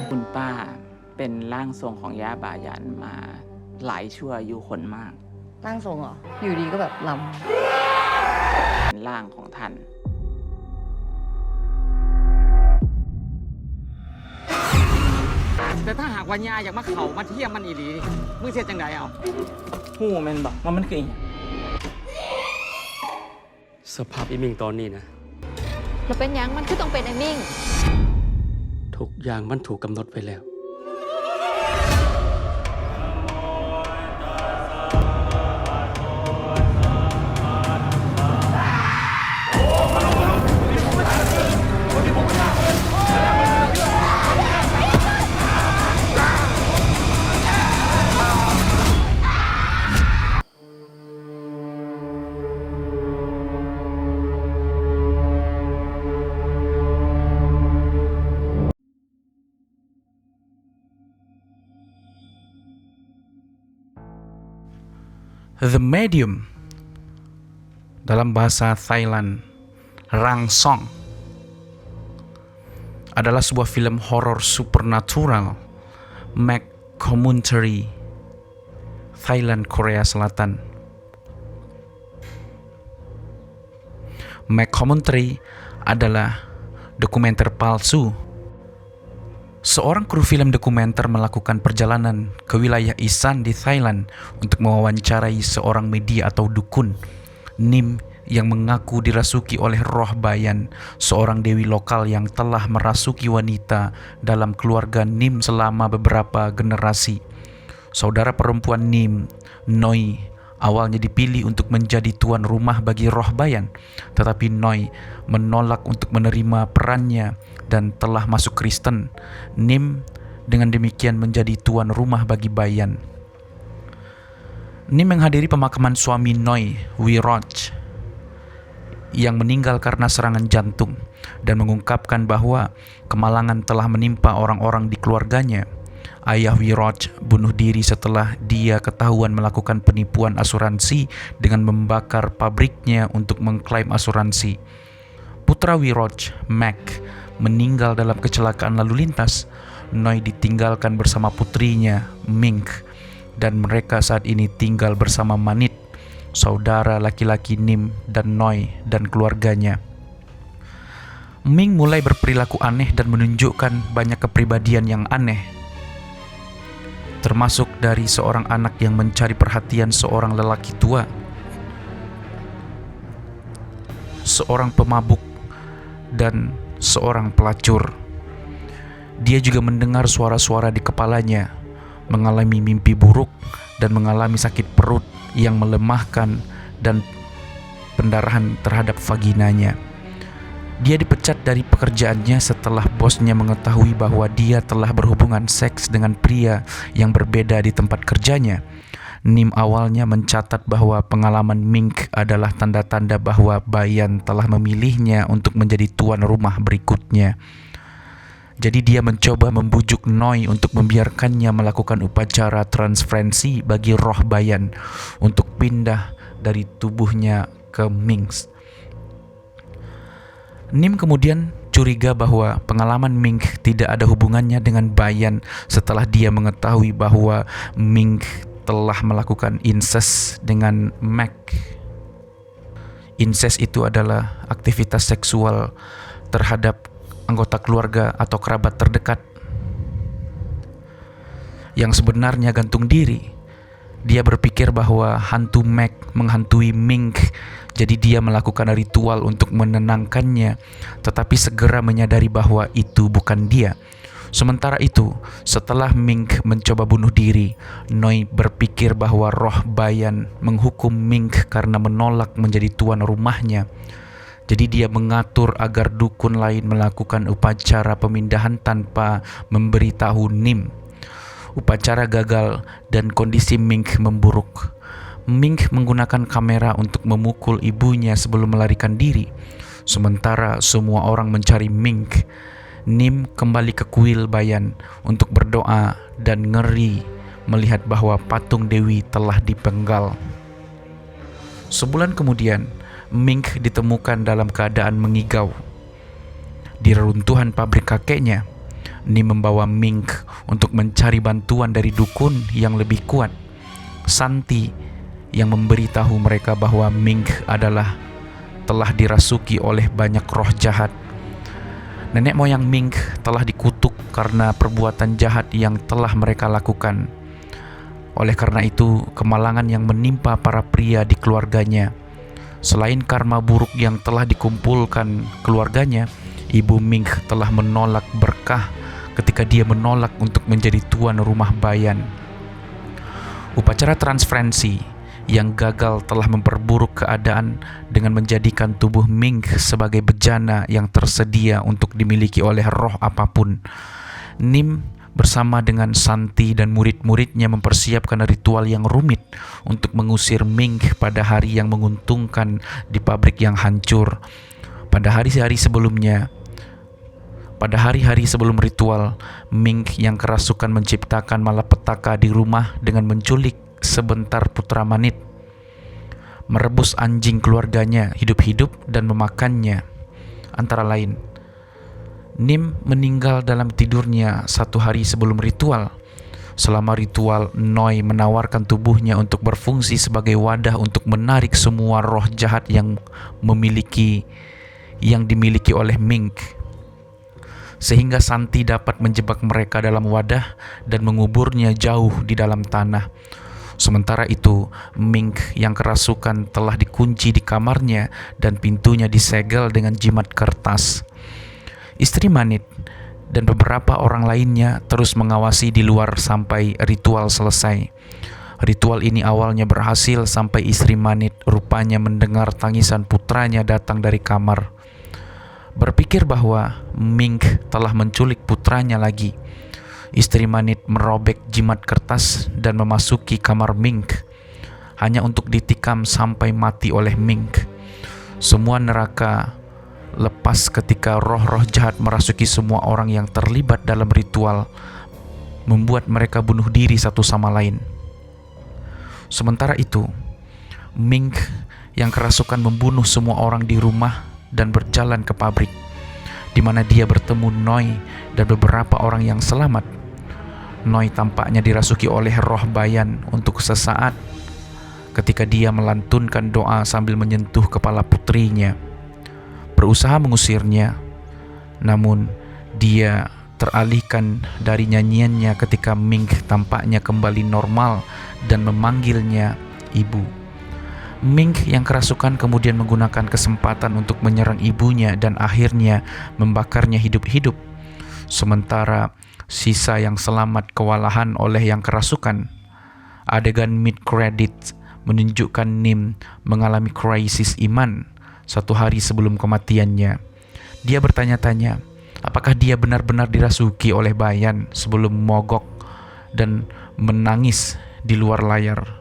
คุณป้าเป็นร่างทรงของย่าบายันมาหลายชั่วอายุคนมาก ร่างทรงเหรอ อยู่ดีก็แบบล เป็นร่างของท่านแต่ถ้าหากวัญญาอยากมาเข่ามาเทียมมันอีหลีมึงเสียจังไดเอา หูแม่นบอกว่ามันคืออหยัง สภาพอีมิงตอนนี้นะ เราเป็นหยังมันคือต้องเป็นไอ้มิ่ง ทุกอย่างมันถูกกำหนดไว้แล้ว The Medium dalam bahasa Thailand Rangsong adalah sebuah film horor supernatural mockumentary Thailand Korea Selatan. Mockumentary adalah dokumenter palsu. Seorang kru film dokumenter melakukan perjalanan ke wilayah Isan di Thailand untuk mewawancarai seorang media atau dukun, Nim, yang mengaku dirasuki oleh roh bayan, seorang dewi lokal yang telah merasuki wanita dalam keluarga Nim selama beberapa generasi. Saudara perempuan Nim, Noi, awalnya dipilih untuk menjadi tuan rumah bagi roh bayan, tetapi Noi menolak untuk menerima perannya dan telah masuk Kristen. Nim dengan demikian menjadi tuan rumah bagi bayan. Nim menghadiri pemakaman suami Noi, Wiroj, yang meninggal karena serangan jantung dan mengungkapkan bahwa kemalangan telah menimpa orang-orang di keluarganya. Ayah Wiroj bunuh diri setelah dia ketahuan melakukan penipuan asuransi dengan membakar pabriknya untuk mengklaim asuransi. Putra Wiroj, Mac, meninggal dalam kecelakaan lalu lintas. Noi ditinggalkan bersama putrinya, Ming, dan mereka saat ini tinggal bersama Manit, saudara laki-laki Nim dan Noi dan keluarganya. Ming mulai berperilaku aneh dan menunjukkan banyak kepribadian yang aneh, termasuk dari seorang anak yang mencari perhatian seorang lelaki tua, seorang pemabuk, dan seorang pelacur. Dia juga mendengar suara-suara di kepalanya, mengalami mimpi buruk, dan mengalami sakit perut yang melemahkan dan pendarahan terhadap vaginanya. Dia dipecat dari pekerjaannya setelah bosnya mengetahui bahwa dia telah berhubungan seks dengan pria yang berbeda di tempat kerjanya. Nim awalnya mencatat bahwa pengalaman Mink adalah tanda-tanda bahwa bayan telah memilihnya untuk menjadi tuan rumah berikutnya. Jadi dia mencoba membujuk Noi untuk membiarkannya melakukan upacara transferensi bagi roh bayan untuk pindah dari tubuhnya ke Mink. Nim kemudian curiga bahwa pengalaman Mink tidak ada hubungannya dengan bayan setelah dia mengetahui bahwa Mink telah melakukan incest dengan Mac. Incest itu adalah aktivitas seksual terhadap anggota keluarga atau kerabat terdekat yang sebenarnya gantung diri. Dia berpikir bahwa hantu Mac menghantui Mink, jadi dia melakukan ritual untuk menenangkannya, tetapi segera menyadari bahwa itu bukan dia. Sementara itu, setelah Mink mencoba bunuh diri, Noi berpikir bahwa roh bayan menghukum Mink karena menolak menjadi tuan rumahnya. Jadi dia mengatur agar dukun lain melakukan upacara pemindahan tanpa memberitahu Nim. Upacara gagal dan kondisi Mink memburuk. Mink menggunakan kamera untuk memukul ibunya sebelum melarikan diri. Sementara semua orang mencari Mink, Nim kembali ke kuil bayan untuk berdoa dan ngeri melihat bahwa patung Dewi telah dipenggal. Sebulan kemudian, Mink ditemukan dalam keadaan mengigau. Di reruntuhan pabrik kakeknya, Nim membawa Mink untuk mencari bantuan dari dukun yang lebih kuat, Santi, yang memberitahu mereka bahwa Mink telah dirasuki oleh banyak roh jahat. Nenek moyang Mink telah dikutuk karena perbuatan jahat yang telah mereka lakukan. Oleh karena itu, kemalangan yang menimpa para pria di keluarganya. Selain karma buruk yang telah dikumpulkan keluarganya, Ibu Mink telah menolak berkah ketika dia menolak untuk menjadi tuan rumah bayan. Upacara transferensi yang gagal telah memperburuk keadaan dengan menjadikan tubuh Mink sebagai bejana yang tersedia untuk dimiliki oleh roh apapun. Nim bersama dengan Santi dan murid-muridnya mempersiapkan ritual yang rumit untuk mengusir Mink pada hari yang menguntungkan di pabrik yang hancur. Pada hari-hari sebelum ritual, Mink yang kerasukan menciptakan malapetaka di rumah dengan menculik sebentar putra Manit, merebus anjing keluarganya hidup-hidup dan memakannya. Antara lain, Nim meninggal dalam tidurnya 1 hari sebelum ritual. Selama ritual, Noi menawarkan tubuhnya untuk berfungsi sebagai wadah untuk menarik semua roh jahat yang dimiliki oleh Mink, sehingga Santi dapat menjebak mereka dalam wadah dan menguburnya jauh di dalam tanah. Sementara itu, Mink yang kerasukan telah dikunci di kamarnya dan pintunya disegel dengan jimat kertas. Istri Manit dan beberapa orang lainnya terus mengawasi di luar sampai ritual selesai. Ritual ini awalnya berhasil sampai istri Manit rupanya mendengar tangisan putranya datang dari kamar. Berpikir bahwa Mink telah menculik putranya lagi, istri Manit merobek jimat kertas dan memasuki kamar Mink, hanya untuk ditikam sampai mati oleh Mink. Semua neraka lepas ketika roh-roh jahat merasuki semua orang yang terlibat dalam ritual, membuat mereka bunuh diri satu sama lain. Sementara itu, Mink yang kerasukan membunuh semua orang di rumah dan berjalan ke pabrik, di mana dia bertemu Noi dan beberapa orang yang selamat. Noi tampaknya dirasuki oleh roh bayan untuk sesaat ketika dia melantunkan doa sambil menyentuh kepala putrinya. Berusaha mengusirnya, namun dia teralihkan dari nyanyiannya ketika Mink tampaknya kembali normal dan memanggilnya ibu. Mink yang kerasukan kemudian menggunakan kesempatan untuk menyerang ibunya dan akhirnya membakarnya hidup-hidup. Sementara sisa yang selamat kewalahan oleh yang kerasukan. Adegan mid-credit menunjukkan Nim mengalami krisis iman 1 hari sebelum kematiannya. Dia bertanya-tanya apakah dia benar-benar dirasuki oleh bayan sebelum mogok dan menangis di luar layar.